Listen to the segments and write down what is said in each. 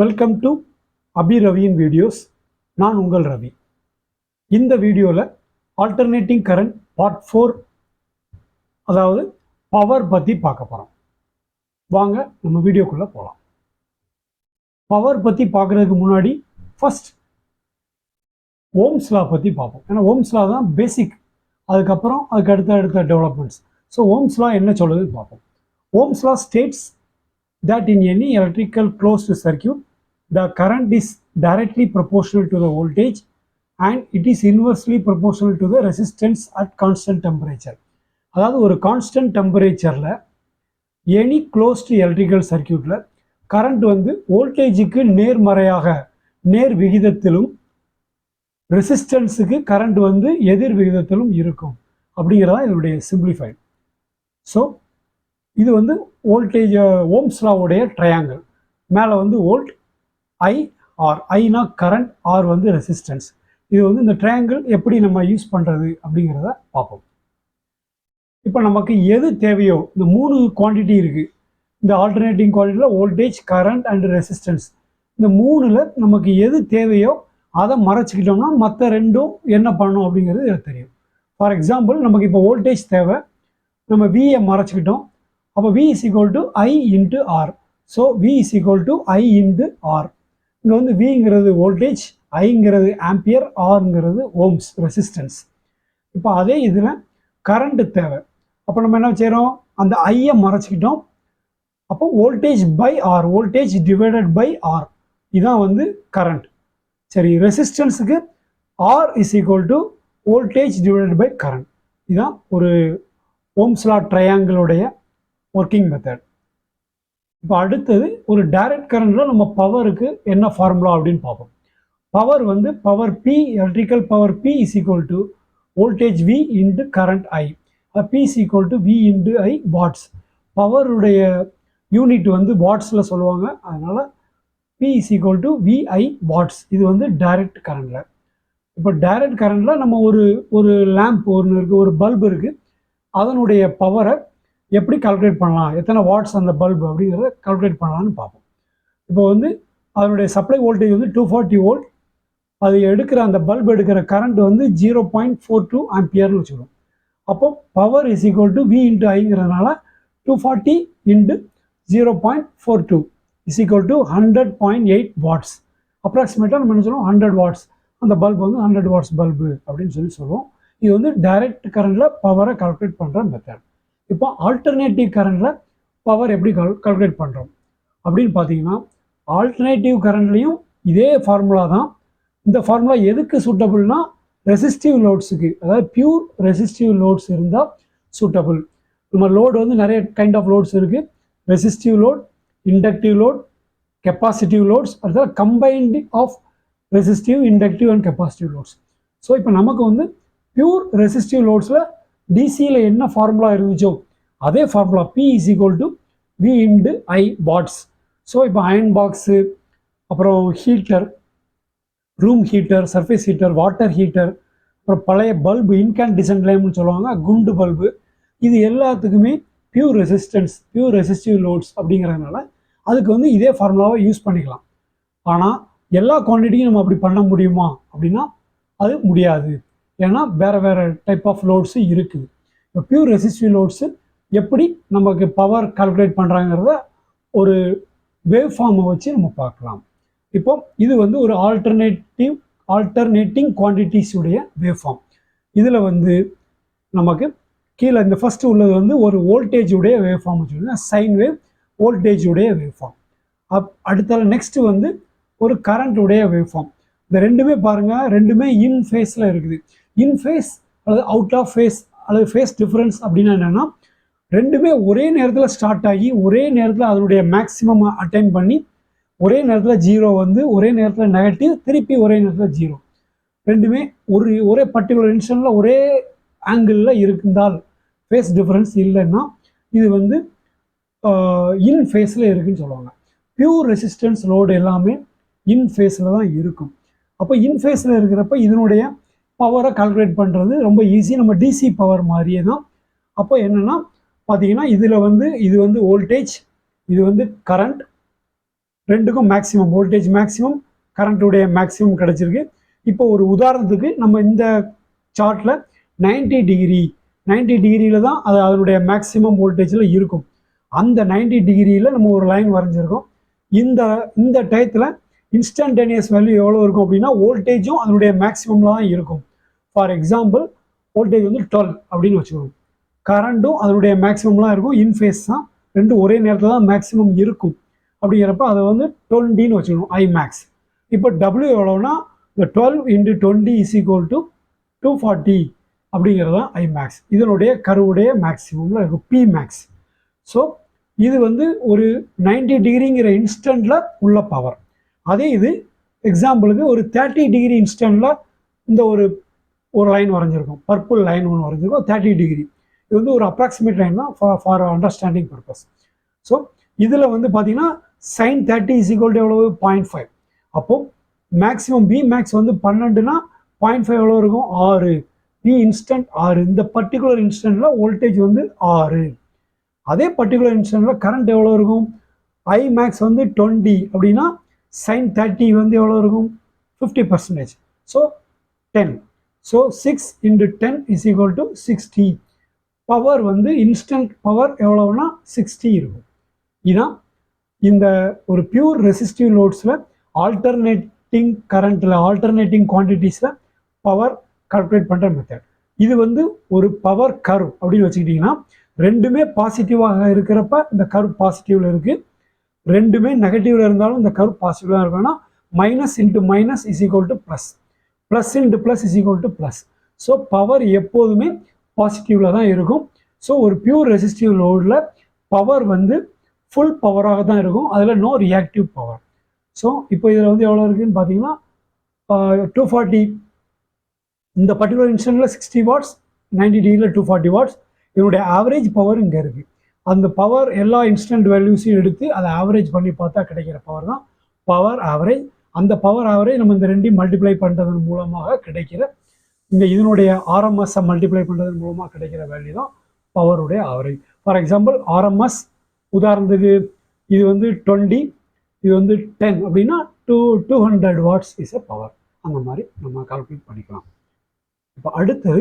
Welcome to Abhi ரவியின் videos. நான் உங்கள் ரவி. இந்த வீடியோவில் ஆல்டர்னேட்டிங் கரண்ட் பார்ட் 4, அதாவது பவர் பற்றி பார்க்க போகிறோம். வாங்க நம்ம வீடியோக்குள்ளே போகலாம். பவர் பற்றி பார்க்குறதுக்கு முன்னாடி ஃபர்ஸ்ட் ஓம்ஸ் லா பற்றி பார்ப்போம். ஏன்னா ஓம்ஸ் லா தான் பேசிக். அதுக்கப்புறம் அதுக்கு அடுத்த டெவலப்மெண்ட்ஸ். ஸோ ஓம்ஸ் லா என்ன சொல்லுதுன்னு பார்ப்போம். Ohm's law states that in any electrical closed circuit, the current is directly proportional to the voltage and it is inversely proportional to the resistance at constant temperature. அதாவது ஒரு constant டெம்பரேச்சரில் any closed electrical சர்க்கியூட்டில் current வந்து வோல்டேஜுக்கு நேர் விகிதத்திலும் ரெசிஸ்டன்ஸுக்கு current வந்து எதிர் விகிதத்திலும் இருக்கும் அப்படிங்கிறதா இதனுடைய சிம்பிளிஃபைட். ஸோ இது வந்து வோல்டேஜ் ஓம்ஸ் லாவுடைய ட்ரையாங்கிள். மேலே வந்து வோல்ட், ஐ, ஆர். ஐனா கரண்ட், ஆர் வந்து ரெசிஸ்டன்ஸ். இது வந்து இந்த ட்ரையாங்கிள் எப்படி நம்ம யூஸ் பண்ணுறது அப்படிங்கிறத பார்ப்போம். இப்போ நமக்கு எது தேவையோ, இந்த 3 குவான்டிட்டி இருக்குது. இந்த ஆல்டர்னேட்டிங் குவான்டிட்டியில் வோல்டேஜ், கரண்ட் அண்ட் ரெசிஸ்டன்ஸ். இந்த 3ல் நமக்கு எது தேவையோ அதை மறைச்சிக்கிட்டோம்னா மற்ற ரெண்டும் என்ன பண்ணணும் அப்படிங்கிறது எனக்கு தெரியும். ஃபார் எக்ஸாம்பிள், நமக்கு இப்போ வோல்டேஜ் தேவை, நம்ம வியை மறைச்சிக்கிட்டோம். அப்போ V is equal to I into R. So V is equal to I into R. இங்கே வந்து Vங்கிறது வோல்டேஜ், ஐங்கிறது ஆம்பியர், ஆர்ங்கிறது ஓம்ஸ் ரெசிஸ்டன்ஸ். இப்போ அதே இதில் கரண்ட்டு தேவை. அப்போ நம்ம என்ன செய்கிறோம், அந்த ஐயை மறைச்சிக்கிட்டோம். அப்போ voltage by R, voltage divided by R, இதுதான் வந்து கரண்ட். சரி, ரெசிஸ்டன்ஸுக்கு R is equal to voltage divided by current. இதுதான் ஒரு ஓம்ஸ் லா ட்ரையாங்கிளுடைய ஒர்க்கிங் மெத்தட். இப்போ அடுத்தது ஒரு டைரக்ட் கரண்டில் நம்ம பவருக்கு என்ன ஃபார்முலா அப்படின்னு பார்ப்போம். பவர் வந்து power P, electrical power P is equal to voltage V into current I. P is equal to V into I watts. பவருடைய யூனிட் வந்து வாட்ஸில் சொல்லுவாங்க, அதனால் P is equal to VI watts. இது வந்து டைரக்ட் கரண்டில். இப்போ டைரக்ட் கரண்டில் நம்ம ஒரு லேம்ப் ஒன்று இருக்குது, ஒரு பல்பு இருக்குது, அதனுடைய பவரை எப்படி கால்குலேட் பண்ணலாம், எத்தனை வாட்ஸ் அந்த பல்பு அப்படிங்கிறத கால்குலேட் பண்ணலான்னு பார்ப்போம். இப்போ வந்து அதனுடைய சப்ளை வோல்டேஜ் வந்து 240 வோல்ட். அது எடுக்கிற அந்த பல்பு எடுக்கிற கரண்ட் வந்து 0.42 ஆம்பியர்னு வச்சுக்கணும். அப்போ power is equal to V into ஐங்கிறதுனால 240 into 0.42 is equal to 100.8 watts. அப்ராக்சிமேட்டாக நம்ம என்ன சொல்லுவோம், 100 வாட்ஸ். அந்த பல்பு வந்து 100 வாட்ஸ் பல்பு அப்படின்னு சொல்லுவோம். இது வந்து டைரக்ட் கரண்டில் பவரை கால்குலேட் பண்ணுற மெத்தட். இப்போ ஆல்டர்னேட்டிவ் கரண்டில் பவர் எப்படி கால்குலேட் பண்ணுறோம் அப்படின்னு பார்த்தீங்கன்னா, ஆல்டர்னேட்டிவ் கரண்ட்லேயும் இதே ஃபார்முலா தான். இந்த ஃபார்முலா எதுக்கு சூட்டபுள்னா, ரெசிஸ்டிவ் லோட்ஸுக்கு, அதாவது பியூர் ரெசிஸ்டிவ் லோட்ஸ் இருந்தால் சூட்டபுள். நம்ம லோடு வந்து நிறைய கைண்ட் ஆஃப் லோட்ஸ் இருக்குது. Resistive load, inductive load, capacitive loads, அதுதான் combined of resistive, inductive and capacitive loads. So இப்போ நமக்கு வந்து பியூர் ரெசிஸ்டிவ் லோட்ஸில் டிசியில் என்ன ஃபார்முலா இருந்துச்சோ அதே formula P is equal to V into I watts. So இப்போ அயன் பாக்ஸு, அப்புறம் heater, room heater, surface heater, water heater, அப்புறம் பழைய பல்பு, இன்கேண்டிசன்ட் லேம்னு சொல்லுவாங்க, குண்டு பல்பு, இது எல்லாத்துக்குமே pure resistance, pure resistive loads அப்படிங்கிறதுனால அதுக்கு வந்து இதே ஃபார்முலாவை யூஸ் பண்ணிக்கலாம். ஆனால் எல்லா குவான்டிட்டியும் நம்ம அப்படி பண்ண முடியுமா அப்படின்னா அது முடியாது. ஏன்னா வேறு டைப் ஆஃப் லோட்ஸு இருக்குது. இப்போ பியூர் ரெசிஸ்டிவ் லோட்ஸு எப்படி நமக்கு பவர் கால்குலேட் பண்ணுறாங்கிறத ஒரு வேவ் ஃபார்மை வச்சு நம்ம பார்க்கலாம். இப்போ இது வந்து ஒரு ஆல்டர்னேட்டிங் குவான்டிட்டிஸுடைய வேவ் ஃபார்ம். இதில் வந்து நமக்கு கீழே இந்த ஃபஸ்ட்டு உள்ளது வந்து ஒரு வோல்டேஜுடைய வேவ் ஃபார்ம் வச்சுருங்க, சைன் வேவ், வோல்டேஜுடைய வேவ் ஃபார்ம். அடுத்த நெக்ஸ்ட்டு வந்து ஒரு கரண்ட்டுடைய வேவ் ஃபார்ம். இந்த ரெண்டுமே பாருங்கள், ரெண்டுமே இன் ஃபேஸில் இருக்குது. இன் ஃபேஸ் அல்லது அவுட் ஆஃப் ஃபேஸ் அல்லது ஃபேஸ் டிஃப்ரென்ஸ் அப்படின்னா என்னென்னா, ரெண்டுமே ஒரே நேரத்தில் ஸ்டார்ட் ஆகி ஒரே நேரத்தில் அதனுடைய மேக்ஸிமம் அட்டைன் பண்ணி ஒரே நேரத்தில் 0 வந்து ஒரே நேரத்தில் நெகட்டிவ், திருப்பி ஒரே நேரத்தில் 0, ரெண்டுமே ஒரே பர்டிகுலர் இன்ஸ்டன்ட்டில் ஒரே ஆங்கிளில் இருந்தால் ஃபேஸ் டிஃப்ரென்ஸ் இல்லைன்னா இது வந்து இன் ஃபேஸில் இருக்குதுன்னு சொல்லுவாங்க. பியூர் ரெசிஸ்டன்ஸ் லோடு எல்லாமே இன் ஃபேஸில் தான் இருக்கும். அப்போ இன் ஃபேஸில் இருக்கிறப்ப இதனுடைய பவரை கால்குலேட் பண்ணுறது ரொம்ப ஈஸி. நம்ம டிசி பவர் மாதிரியே தான். அப்போ என்னென்னா பார்த்தீங்கன்னா, இது வந்து வோல்டேஜ், இது வந்து கரண்ட், ரெண்டுக்கும் மேக்ஸிமம் வோல்டேஜ் மேக்ஸிமம் கரண்ட்டுடைய மேக்ஸிமம் கிடச்சிருக்கு. இப்போ ஒரு உதாரணத்துக்கு நம்ம இந்த சார்ட்டில் 90 டிகிரியில் தான் அது அதனுடைய மேக்ஸிமம் வோல்டேஜில் இருக்கும். அந்த 90 டிகிரியில் நம்ம ஒரு லைன் வரைஞ்சிருக்கோம். இந்த டயத்தில் இன்ஸ்டன்டேனியஸ் வேல்யூ எவ்வளோ இருக்கும் அப்படின்னா வோல்டேஜும் அதனுடைய மேக்ஸிமமில் தான் இருக்கும். ஃபார் எக்ஸாம்பிள் வோல்டேஜ் வந்து 12 அப்படின்னு வச்சுக்கோங்க. கரண்ட்டும் அதனுடைய மேக்ஸிமம்லாம் இருக்கும். இன்ஃபேஸ் தான், ரெண்டும் ஒரே நேரத்தில் தான் மேக்ஸிமம் இருக்கும். அப்படிங்கிறப்ப அதை வந்து 20ன்னு வச்சுக்கணும் ஐ மேக்ஸ். இப்போ டபிள்யூ எவ்வளோனா இந்த 12 × 20 = 240 அப்படிங்கிறது தான் ஐ மேக்ஸ். இதனுடைய கருவுடைய மேக்ஸிமமில் இருக்கும் பி மேக்ஸ். ஸோ இது வந்து ஒரு 90 டிகிரிங்கிற இன்ஸ்டன்ட்டில் உள்ள பவர். அதே இது எக்ஸாம்பிளுக்கு ஒரு 30 டிகிரி இன்ஸ்டன்ட்டில் இந்த ஒரு லைன் வரைஞ்சிருக்கும், பர்பிள் லைன் ஒன்று வரைஞ்சிருக்கும் 30 டிகிரி. இது வந்து ஒரு அப்ராக்சிமேட் லைன் தான் ஃபார் அண்டர்ஸ்டாண்டிங் பர்பஸ். ஸோ இதில் வந்து பார்த்தீங்கன்னா sin 30 = எவ்வளவு 0.5. அப்போது மேக்ஸிமம் பி மேக்ஸ் வந்து 12னா 0.5 எவ்வளோ இருக்கும் 6. P instant 6. இந்த பர்டிகுலர் இன்ஸ்டன்ட்டில் வோல்டேஜ் வந்து 6. அதே பர்டிகுலர் இன்ஸ்டன்ட்டில் கரண்ட் எவ்வளோ இருக்கும் ஐ மேக்ஸ் வந்து 20 அப்படின்னா sin 30 வந்து எவ்வளோ இருக்கும் 50%. ஸோ 10. ஸோ 6 × 10 = 60. பவர் வந்து இன்ஸ்டன்ட் பவர் எவ்வளோன்னா 60 இருக்கும். இதுதான் இந்த ஒரு பியூர் ரெசிஸ்டிவ் லோட்ஸில் ஆல்டர்னேட்டிங் கரண்ட்டில் ஆல்டர்னேட்டிங் குவான்டிட்டிஸில் பவர் கால்குலேட் பண்ணுற மெத்தட். இது வந்து ஒரு பவர் கர்வ் அப்படின்னு வச்சுக்கிட்டிங்கன்னா ரெண்டுமே பாசிட்டிவாக இருக்கிறப்ப இந்த கர்வ் பாசிட்டிவில் இருக்குது, ரெண்டுமே நெகட்டிவில் இருந்தாலும் இந்த கர்வ் பாசிட்டிவாக இருக்குன்னா minus × minus = plus, plus × plus = plus. So power எப்போதுமே பாசிட்டிவில் தான் இருக்கும். ஸோ ஒரு பியூர் ரெசிஸ்டிவ் லோடில் பவர் வந்து ஃபுல் பவராக தான் இருக்கும், அதில் நோ ரியாக்டிவ் பவர். ஸோ இப்போ இதில் வந்து எவ்வளோ இருக்குதுன்னு பார்த்தீங்கன்னா 240. இந்த பர்டிகுலர் இன்ஸ்டன்ட்டில் 60 வாட்ஸ், 90 டிகிரியில் 240 வாட்ஸ். இதனுடைய ஆவரேஜ் பவர் இங்கே இருக்குது. அந்த பவர் எல்லா இன்ஸ்டன்ட் வேல்யூஸையும் எடுத்து அதை ஆவரேஜ் பண்ணி பார்த்தா கிடைக்கிற பவர் தான் பவர் ஆவரேஜ். அந்த பவர் ஆவரேஜ் நம்ம இந்த ரெண்டையும் மல்டிப்ளை பண்ணுறதன் மூலமாக கிடைக்கிற இதனுடைய ஆர்எம்எஸ்ஸை மல்டிப்ளை பண்ணுறதன் மூலமாக கிடைக்கிற வேல்யூ தான் பவருடைய ஆவரேஜ். ஃபார் எக்ஸாம்பிள் ஆர்எம்எஸ் உதாரணத்துக்கு இது வந்து 20, இது வந்து 10 அப்படின்னா 200 வாட்ஸ் இஸ் எ பவர். அந்த மாதிரி நம்ம கால்குலேட் பண்ணிக்கலாம். இப்போ அடுத்து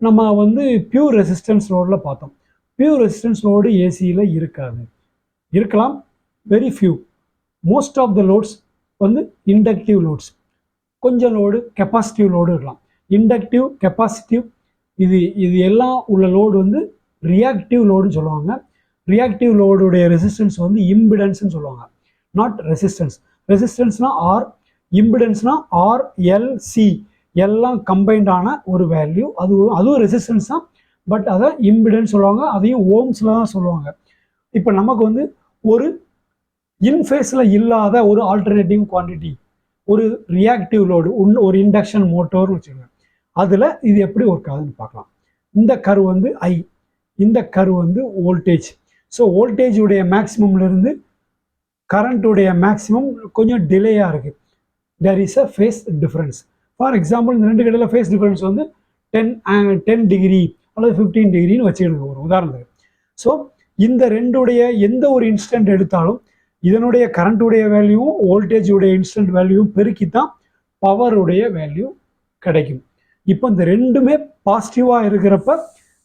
நம்ம வந்து பியூர் ரெசிஸ்டன்ஸ் லோடில் பார்த்தோம். பியூர் ரெசிஸ்டன்ஸ் லோடு ஏசியில் இருக்கலாம், very few. Most of the loads வந்து இண்டக்டிவ் லோட்ஸ். கொஞ்சம் லோடு கெப்பாசிட்டிவ் லோடு இருக்கலாம். இண்டக்டிவ், கெப்பாசிட்டிவ் இது எல்லாம் உள்ள லோடு வந்து ரியாக்டிவ் லோடுன்னு சொல்லுவாங்க. ரியாக்டிவ் லோடுடைய ரெசிஸ்டன்ஸ் வந்து இம்பிடன்ஸ்ன்னு சொல்லுவாங்க, நாட் ரெசிஸ்டன்ஸ். ரெசிஸ்டன்ஸ்னால் ஆர், இம்பிடன்ஸ்னால் RLC எல்லாம் கம்பைண்டான ஒரு வேல்யூ. அதுவும் ரெசிஸ்டன்ஸ் தான், பட் அதை இம்பிடன்ஸ் சொல்லுவாங்க, அதையும் ஓம்ஸில் தான் சொல்லுவாங்க. இப்போ நமக்கு வந்து ஒரு இன்ஃபேஸில் இல்லாத ஒரு ஆல்டர்னேட்டிவ் குவான்டிட்டி, ஒரு ரியாக்டிவ் லோடு, ஒரு இண்டக்ஷன் மோட்டர்னு வச்சுக்கோங்க. அதில் இது எப்படி ஒர்க் ஆகுதுன்னு பார்க்கலாம். இந்த கர்வ் வந்து ஐ, இந்த கர்வ் வந்து வோல்டேஜ். ஸோ வோல்டேஜுடைய மேக்ஸிமம்லேருந்து கரண்ட்டுடைய மேக்ஸிமம் கொஞ்சம் டிலேயாக இருக்குது. There is a phase difference. For example இந்த ரெண்டு கடையில் ஃபேஸ் டிஃப்ரென்ஸ் வந்து 10 டிகிரி அல்லது 15 டிகிரின்னு வச்சுக்கிடுங்க ஒரு உதாரணத்துக்கு. ஸோ இந்த ரெண்டுடைய எந்த ஒரு இன்ஸ்டன்ட் எடுத்தாலும் இதனுடைய கரண்ட்டுடைய வேல்யூவும் வோல்டேஜுடைய இன்ஸ்டன்ட் வேல்யூவும் பெருக்கி தான் பவருடைய வேல்யூ கிடைக்கும். இப்போ இந்த ரெண்டுமே பாசிட்டிவாக இருக்கிறப்ப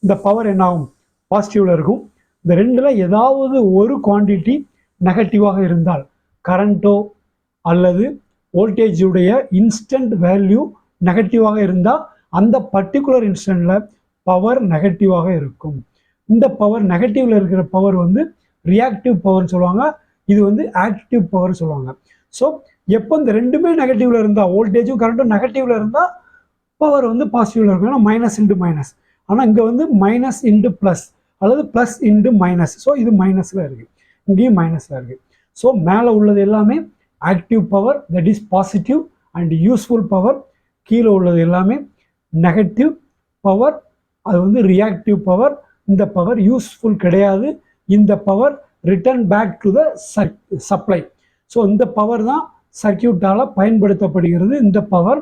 இந்த பவர் என்ன ஆகும், பாசிட்டிவில் இருக்கும். இந்த ரெண்டில் ஏதாவது ஒரு குவான்டிட்டி நெகட்டிவாக இருந்தால், கரண்ட்டோ அல்லது வோல்டேஜுடைய இன்ஸ்டன்ட் வேல்யூ நெகட்டிவாக இருந்தால் அந்த பர்டிகுலர் இன்ஸ்டன்ட்டில் பவர் நெகட்டிவாக இருக்கும். இந்த பவர் நெகட்டிவில் இருக்கிற பவர் வந்து ரியாக்டிவ் பவர்னு சொல்லுவாங்க, இது வந்து ஆக்டிவ் பவர் சொல்லுவாங்க. ஸோ எப்போ இந்த ரெண்டுமே நெகட்டிவில் இருந்தால், வோல்டேஜும் கரண்ட்டும் நெகட்டிவில் இருந்தால் பவர் வந்து பாசிட்டிவில் இருக்கும், ஏன்னா மைனஸ் × மைனஸ். ஆனால் இங்கே வந்து மைனஸ் × ப்ளஸ் அல்லது ப்ளஸ் × மைனஸ். ஸோ இது மைனஸில் இருக்குது, இங்கேயும் மைனஸில் இருக்குது. ஸோ மேலே உள்ளது எல்லாமே active power, that is positive and useful power. கீழே உள்ளது எல்லாமே நெகட்டிவ் பவர், அது வந்து ரியாக்டிவ் பவர். இந்த பவர் யூஸ்ஃபுல் கிடையாது. இந்த power return back to the supply. So இந்த பவர் தான் சர்க்கியூட்டால் பயன்படுத்தப்படுகிறது. இந்த பவர்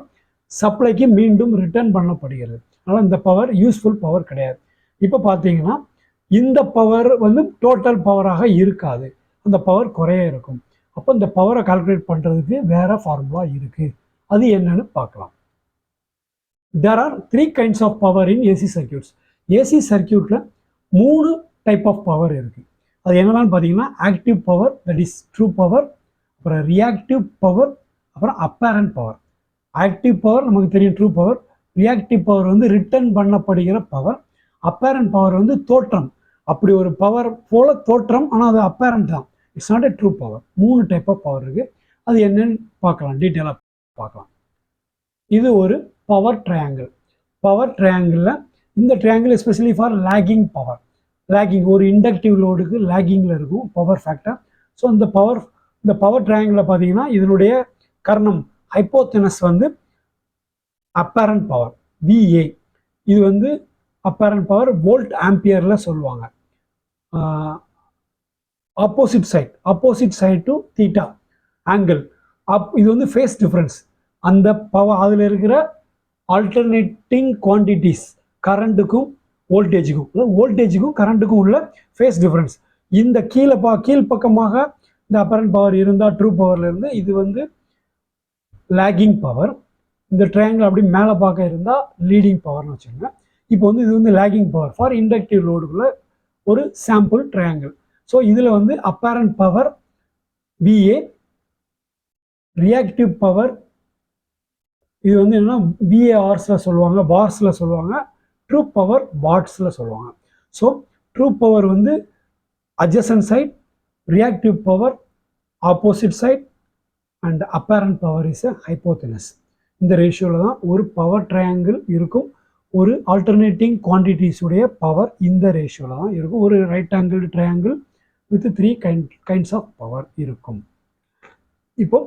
சப்ளைக்கு மீண்டும் ரிட்டர்ன் பண்ணப்படுகிறது. அதனால் இந்த பவர் யூஸ்ஃபுல் பவர் கிடையாது. இப்போ பார்த்தீங்கன்னா இந்த பவர் வந்து டோட்டல் பவராக இருக்காது, அந்த பவர் குறைய இருக்கும். அப்போ இந்த பவரை கால்குலேட் பண்ணுறதுக்கு வேறு ஃபார்முலா இருக்குது. அது என்னன்னு பார்க்கலாம். There are 3 kinds of power in AC circuits. AC circuitல 3 டைப் ஆஃப் பவர் இருக்குது. அது என்னென்னு பார்த்தீங்கன்னா active power, that is true power, அப்புறம் ரியாக்டிவ் பவர், அப்புறம் அப்பேரண்ட் பவர். ஆக்டிவ் பவர் நமக்கு தெரியும் ட்ரூ பவர், ரியாக்டிவ் பவர் வந்து ரிட்டர்ன் பண்ணப்படுகிற பவர், அப்பேரண்ட் பவர் வந்து தோற்றம், அப்படி ஒரு பவர் போல தோற்றம், ஆனால் அது அப்பேரண்ட் தான், it's not a true power. 3 type of power இருக்குது. அது என்னன்னு பார்க்கலாம், டீட்டெயிலாக பார்க்கலாம். இது ஒரு பவர் ட்ரையாங்கிள். பவர் ட்ரையாங்கிளில் இந்த triangle especially for lagging power. Lagging ஒரு இண்டக்டிவ் லோடுக்கு லேகிங்கில் இருக்கும் பவர் ஃபேக்டர். ஸோ இந்த பவர் ட்ரையாங்கிளில் பார்த்தீங்கன்னா இதனுடைய கர்ணம் ஹைப்போதெனஸ் வந்து அப்பேரண்ட் பவர் VA. இது வந்து அப்பேரண்ட் பவர் வோல்ட் ஆம்பியரில் சொல்லுவாங்க. Opposite side to theta angle இது வந்து ஃபேஸ் டிஃப்ரென்ஸ். அந்த பவர் அதில் இருக்கிற ஆல்டர்னேட்டிங் குவான்டிட்டிஸ் கரண்ட்டுக்கும் வோல்டேஜுக்கும் கரண்ட்டுக்கும் உள்ள ஃபேஸ் டிஃப்ரென்ஸ். இந்த கீழ்ப்பக்கமாக இந்த அப்பேரண்ட் பவர் இருந்தால் ட்ரூ பவரில் இருந்து இது வந்து லேகிங் பவர். இந்த ட்ரையாங்கிள் அப்படி மேலே பார்க்க இருந்தால் லீடிங் பவர்னு வச்சுக்கோங்க. இப்போ வந்து இது வந்து லேகிங் பவர் ஃபார் இண்டக்டிவ் லோடுக்குள்ள ஒரு சாம்பிள் ட்ரையாங்கிள். ஸோ இதில் வந்து apparent power VA, reactive power இது வந்து என்னன்னா VARஸில் சொல்லுவாங்க, வார்ஸில் சொல்லுவாங்க, ட்ரூ பவர் வாட்ஸில் சொல்லுவாங்க. ஸோ ட்ரூ பவர் வந்து adjacent side, reactive power opposite side, and apparent power is a hypotenuse. இந்த ரேஷியோவில் தான் ஒரு பவர் ட்ரையாங்கிள் இருக்கும். ஒரு ஆல்டர்னேட்டிங் குவான்டிட்டிஸுடைய பவர் இந்த ரேஷியோவில் தான் இருக்கும். ஒரு right angle triangle with 3 kinds of power இருக்கும். இப்போ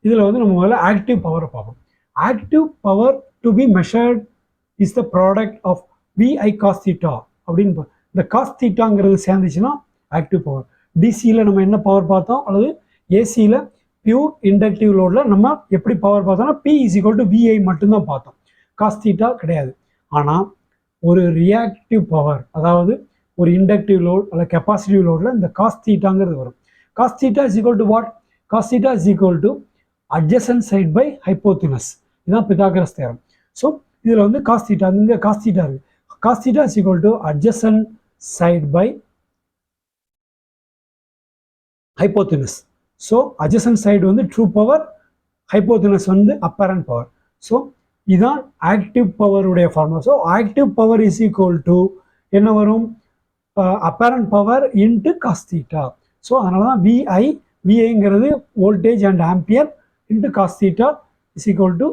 இதில் வந்து நம்ம முதல்ல ஆக்டிவ் பவரை பார்ப்போம். Active power to be measured is the product of VI cos theta அப்படின்னு. இந்த காஸ் தீட்டாங்கிறது சேர்ந்துச்சுன்னா ஆக்டிவ் பவர். டிசியில் நம்ம என்ன பவர் பார்த்தோம், அல்லது ஏசியில் பியூர் இண்டக்டிவ் லோடில் நம்ம எப்படி பவர் பார்த்தோம்னா P = VI மட்டும்தான் பார்த்தோம், காஸ் தீட்டா கிடையாது. ஆனால் ஒரு ரியாக்டிவ் பவர், அதாவது ஒரு இண்டக்டிவ் லோட் அல்லது கெப்பாசிட்டிவ் லோடில் இந்த காஸ் தீட்டாங்கிறது வரும். Cos theta is equal to what? Cos theta is equal to adjacent side by hypotenuse. இதுதான் பித்தாகரஸ் தேரம். ஸோ இதில் வந்து காஸ் தீட்டா, இங்கே காஸ் தீட்டா இருக்குது. Cos theta is equal to adjacent side by hypotenuse. So adjacent side வந்து true power, hypotenuse வந்து apparent power. So இதுதான் active பவருடைய formula. So active power is equal to என்ன வரும்? Apparent power into cos theta. So அதனால தான் விஐங்கிறது voltage and ampere into cos theta is equal to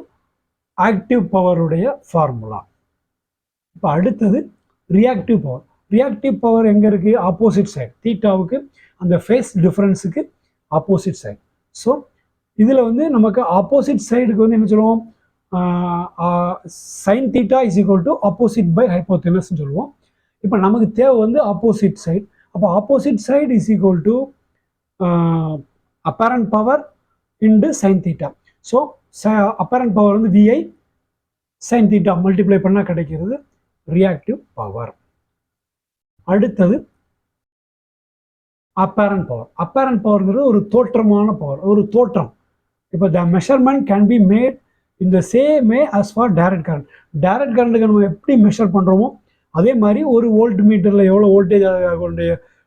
active பவருடைய ஃபார்முலா. இப்போ அடுத்தது ரியாக்டிவ் பவர். ரியாக்டிவ் பவர் எங்கே இருக்குது? ஆப்போசிட் சைடு, தீட்டாவுக்கு அந்த ஃபேஸ் டிஃப்ரென்ஸுக்கு ஆப்போசிட் சைடு. ஸோ இதில் வந்து நமக்கு ஆப்போசிட் சைடுக்கு வந்து என்ன சொல்லுவோம்? Sine theta is equal to opposite by ஹைப்போதெனஸ்ன்னு சொல்லுவோம். இப்போ நமக்கு தேவை வந்து ஆப்போசிட் சைடு. அப்போ opposite side is equal to apparent power into sine theta. So apparent power வந்து VI, சைன் தீட்டா மல்டிப்ளை பண்ணால் கிடைக்கிறது ரியாக்டிவ் பவர். அடுத்தது அப்பேரண்ட் பவர். அப்பேரண்ட் பவர்ங்கிறது ஒரு தோற்றமான பவர், ஒரு தோற்றம். இப்போ the measurement can be made in the same way as for direct current. Direct கரண்ட்டுக்கு நம்ம எப்படி மெஷர் பண்ணுறோமோ அதே மாதிரி ஒரு வோல்ட் மீட்டரில் எவ்வளோ வோல்டேஜ்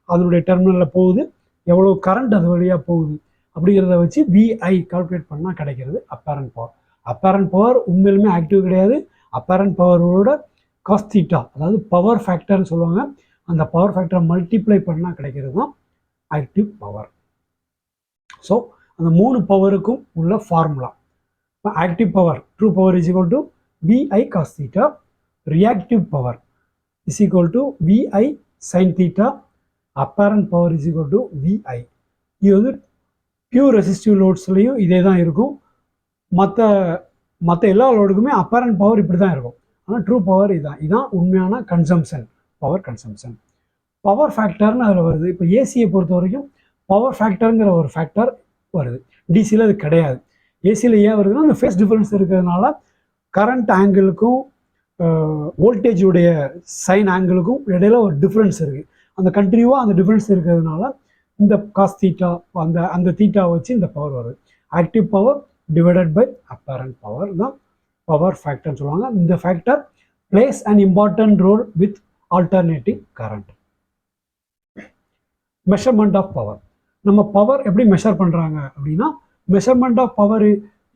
அதனுடைய டெர்மினலில் போகுது, எவ்வளோ கரண்ட் அது வழியாக போகுது அப்படிங்கிறத வச்சு VI கால்குலேட் பண்ணால் கிடைக்கிறது அப்பேரண்ட் பவர். அப்பேரண்ட் பவர் உண்மையிலுமே ஆக்டிவ் கிடையாது. அப்பேரண்ட் பவரோட காஸ் தீட்டா, அதாவது பவர் ஃபேக்டர்னு சொல்லுவாங்க, அந்த பவர் ஃபேக்டரை மல்டிப்ளை பண்ணால் கிடைக்கிறது தான் ஆக்டிவ் பவர். ஸோ அந்த 3 பவருக்கும் உள்ள formula. Active power true power is equal to VI cos theta, reactive power is equal to VI sin theta, apparent power is equal to VI. இது வந்து பியூர் ரெசிஸ்டிவ் லோட்ஸ்லையும் இதே தான் இருக்கும். மற்ற எல்லா லோடுக்குமே அப்பேரண்ட் பவர் இப்படி தான் இருக்கும். ஆனால் ட்ரூ பவர் இதுதான் உண்மையான கன்சம்ஷன், பவர் கன்சம்ஷன். பவர் ஃபேக்டர்னு அதில் வருது. இப்போ ஏசியை பொறுத்த வரைக்கும் பவர் ஃபேக்டருங்கிற ஒரு ஃபேக்டர் வருது. டிசியில் அது கிடையாது. ஏசியில் ஏன் வருதுன்னா அந்த ஃபேஸ் டிஃபரன்ஸ் இருக்கிறதுனால கரண்ட் ஆங்கிளுக்கும் வோல்டேஜுடைய சைன் ஆங்கிளுக்கும் இடையில ஒரு டிஃப்ரென்ஸ் இருக்குது. அந்த கண்டினியூவாக அந்த டிஃப்ரென்ஸ் இருக்கிறதுனால இந்த காஸ் தீட்டா அந்த தீட்டா வச்சு இந்த பவர் வருது. Active power divided by apparent power தான் பவர் ஃபேக்டர்னு சொல்லுவாங்க. இந்த factor plays an important role with alternating current. Measurement of power. நம்ம பவர் எப்படி மெஷர் பண்ணுறாங்க அப்படின்னா, measurement of power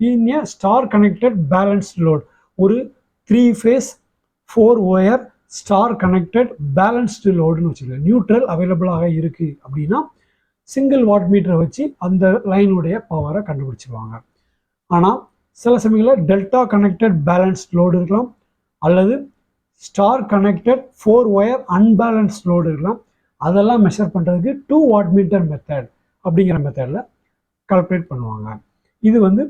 in a star connected balanced load. ஒரு 3 phase 4 wire star connected balanced லோடுன்னு வச்சுருக்கேன். நியூட்ரல் அவைலபிளாக இருக்குது அப்படின்னா சிங்கிள் வாட் மீட்டரை வச்சு அந்த லைனுடைய பவரை கண்டுபிடிச்சிருவாங்க. ஆனால் சில சமயங்களில் டெல்டா கனெக்டட் பேலன்ஸ்ட் லோடு இருக்கலாம், அல்லது star connected 4 wire unbalanced load இருக்கலாம். அதெல்லாம் மெஷர் பண்ணுறதுக்கு 2 watt மீட்டர் மெத்தட் அப்படிங்கிற மெத்தடில் கால்குலேட் பண்ணுவாங்க. இது வந்து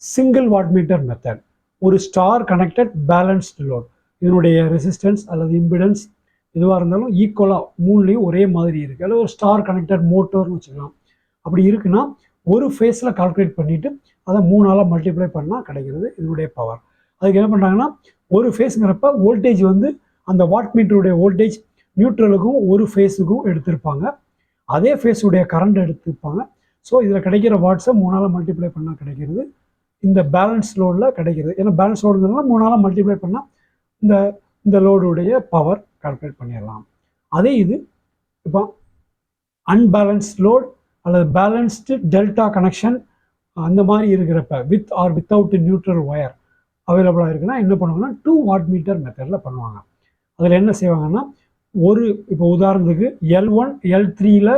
சிங்கிள் வாட் மீட்டர் மெத்தட். ஒரு ஸ்டார் கனெக்டட் பேலன்ஸ்டு லோட், இதனுடைய ரெசிஸ்டன்ஸ் அல்லது இம்பிடன்ஸ் எதுவாக இருந்தாலும் ஈக்குவலாக மூணுலேயும் ஒரே மாதிரி இருக்குது. அல்லது ஒரு ஸ்டார் கனெக்டட் மோட்டர்னு வச்சுக்கலாம். அப்படி இருக்குன்னா ஒரு ஃபேஸில் கால்குலேட் பண்ணிவிட்டு அதை 3ஆல் மல்டிப்ளை பண்ணால் கிடைக்கிறது இதனுடைய பவர். அதுக்கு என்ன பண்ணுறாங்கன்னா, ஒரு ஃபேஸுங்கிறப்ப வோல்டேஜ் வந்து அந்த வாட் மீட்டருடைய வோல்டேஜ் நியூட்ரலுக்கும் ஒரு ஃபேஸுக்கும் எடுத்திருப்பாங்க. அதே ஃபேஸுடைய கரண்ட் எடுத்துருப்பாங்க. ஸோ இதில் கிடைக்கிற வாட்ஸை 3ஆல் மல்டிப்ளை பண்ணால் கிடைக்கிறது இந்த பேலன்ஸ் லோடில் கிடைக்கிறது. ஏன்னா பேலன்ஸ் லோடுங்கிறதுனால 3ஆல் மல்டிப்ளை பண்ணால் இந்த லோடுடைய பவர் கால்குலேட் பண்ணிடலாம். அதே இது இப்போ அன்பேலன்ஸ் லோட் அல்லது பேலன்ஸ்டு டெல்டா கனெக்ஷன் அந்த மாதிரி இருக்கிறப்ப with or without neutral wire அவைலபிளாக இருக்குன்னா என்ன பண்ணுவாங்கன்னா 2 watt மீட்டர் மெத்தடில் பண்ணுவாங்க. அதில் என்ன செய்வாங்கன்னா, இப்போ உதாரணத்துக்கு L1 L3ல்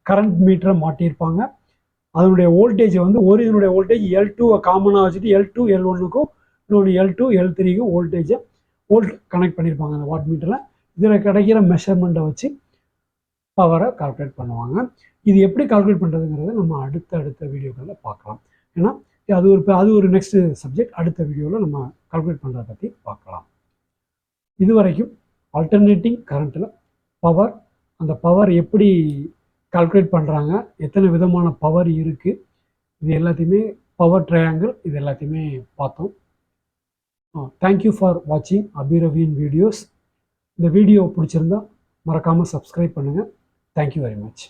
கரண்ட் மீட்டரை மாட்டியிருப்பாங்க. அதனுடைய வோல்டேஜ் வந்து இதனுடைய வோல்டேஜ் L2 காமனாக வச்சுட்டு L2 L1க்கும் இன்னொன்று L2 L3க்கும் வோல்ட் கனெக்ட் பண்ணியிருப்பாங்க அந்த வாட் மீட்டரில். இதில் கிடைக்கிற மெஷர்மெண்ட்டை வச்சு பவரை கால்குலேட் பண்ணுவாங்க. இது எப்படி கால்குலேட் பண்ணுறதுங்கிறத நம்ம அடுத்த வீடியோக்களில் பார்க்கலாம். ஏன்னா அது ஒரு நெக்ஸ்ட் சப்ஜெக்ட். அடுத்த வீடியோவில் நம்ம கால்குலேட் பண்ணுறதை பற்றி பார்க்கலாம். இதுவரைக்கும் ஆல்டர்னேட்டிங் கரண்ட்டில் அந்த பவர் எப்படி கால்குலேட் பண்ணுறாங்க, எத்தனை விதமான பவர் இருக்குது, இது எல்லாத்தையுமே பவர் ட்ரையாங்கிள் இது எல்லாத்தையுமே பார்த்தோம். தேங்க்யூ ஃபார் வாட்சிங் அபிரவியின் வீடியோஸ். இந்த வீடியோ பிடிச்சிருந்தா மறக்காமல் சப்ஸ்கிரைப் பண்ணுங்கள். Thank you very much.